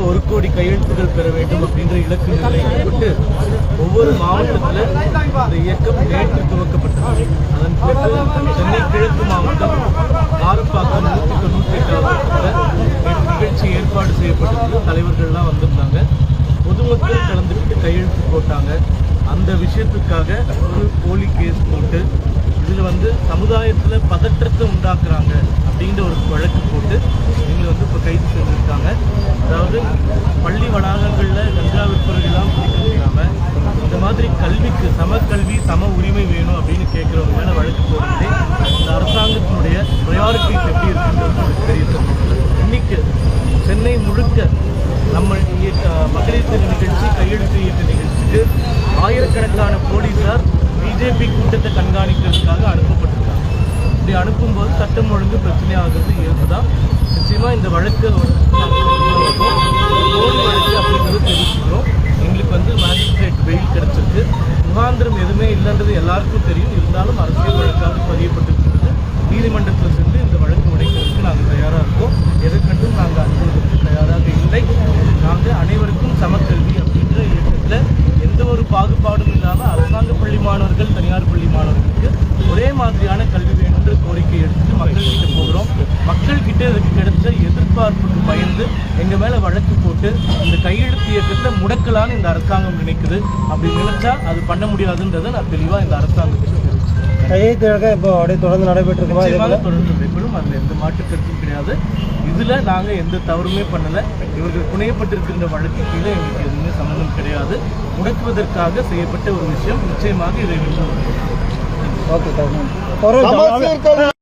1 கோடி கையெழுத்துகள் பெற வேண்டும் அப்படின்ற இலக்கு நிர்ணயிக்கப்பட்டு ஒவ்வொரு மாவட்டத்தில் இந்த இயக்கம் நேற்று துவக்கப்பட்டது. அதன் பிறகு சென்னை கிழக்கு மாவட்டம் காரப்பாக்கம் 198வது நிகழ்ச்சி ஏற்பாடு செய்யப்பட்டது. தலைவர்கள்லாம் வந்திருந்தாங்க. பொதுமக்கள் கலந்துக்கிட்டு கையெழுத்து போட்டாங்க. அந்த விஷயத்துக்காக ஒரு போலி கேஸ் போட்டு இதில் சமுதாயத்தில் பதற்றத்தை உண்டாக்குறாங்க அப்படின்ற ஒரு வழக்கு போட்டு இவங்க இப்போ கைது செஞ்சுருக்காங்க. அதாவது பள்ளி வளாகங்களில் கஞ்சா விற்பனைகள்லாம் பிடிக்காம இந்த மாதிரி கல்விக்கு சம கல்வி சம உரிமை வேணும் அப்படின்னு கேட்குறவங்க மேலே வழக்கு போடுறதே இந்த அரசாங்கத்தினுடைய ப்ரையாரிட்டிஸ் எப்படி இருக்குன்றது எனக்கு தெரியுது. இன்னைக்கு சென்னை முழுக்க நம்ம மகளிர் தின நிகழ்ச்சி கையெழுத்து இயக்க நிகழ்ச்சிக்கு ஆயிரக்கணக்கான போலீசார் பிஜேபி கூட்டத்தை கண்காணிக்கிறதுக்காக அனுப்பப்பட்டிருக்காங்க. இப்படி அனுப்பும்போது சட்டம் ஒழுங்கு பிரச்சனையாகிறது இயல்புதான். நிச்சயமாக இந்த வழக்கு போலி வழக்கு அப்படிங்கிறது தெரிவிச்சுக்கிறோம். எங்களுக்கு மேஜிஸ்ட்ரேட் பெயில் கிடைச்சிருக்கு. முகாந்திரம் எதுவுமே இல்லைன்றது எல்லாருக்கும் தெரியும். இருந்தாலும் அரசியல் வழக்காக பதியப்பட்டிருக்கிறது. நீதிமன்றத்தில் சென்று இந்த வழக்கு உடைக்கிறதுக்கு நாங்கள் தயாராக இருக்கோம். எதற்கென்றும் நாங்கள் அனுப்புவதற்கு தயாராக இல்லை. நாங்கள் அனைவருக்கும் சமக்கல்வி அப்படின்ற இயக்கத்தில் எந்த ஒரு பாகுபாடும் இல்லாமல் அரசாங்க பள்ளி மாணவர்கள் தனியார் பள்ளி மாணவர்களுக்கு ஒரே மாதிரியான கல்வி வேணுன்ற கோரிக்கை எடுத்துட்டு மக்கள்கிட்ட போகிறோம். மக்கள்கிட்ட இதுக்கு கிடைச்ச எதிர்பார்ப்புக்கு பயந்து எங்கள் மேலே வழக்கு போட்டு இந்த கையெழுத்து இயக்கத்தை முடக்கலான்னு இந்த அரசாங்கம் நினைக்குது. அப்படி நினைச்சா அது பண்ண முடியாதுன்றதை நான் தெளிவாக இந்த அரசாங்கத்துக்கு கையெழுத்து இப்போ அப்படியே தொடர்ந்து நடைபெற்றிருக்குமா? தொடர்ந்து நடைபெறும். அதில் எந்த மாற்று கருத்தும் கிடையாது. இதில் நாங்கள் எந்த தவறுமே பண்ணலை. இவர்கள் புனையப்பட்டிருக்கின்ற வழக்கு கீழே எங்களுக்கு எதுவுமே சம்மந்தம் கிடையாது. முடக்குவதற்காக செய்யப்பட்ட ஒரு விஷயம். நிச்சயமாக இதை வென்று ஓகே.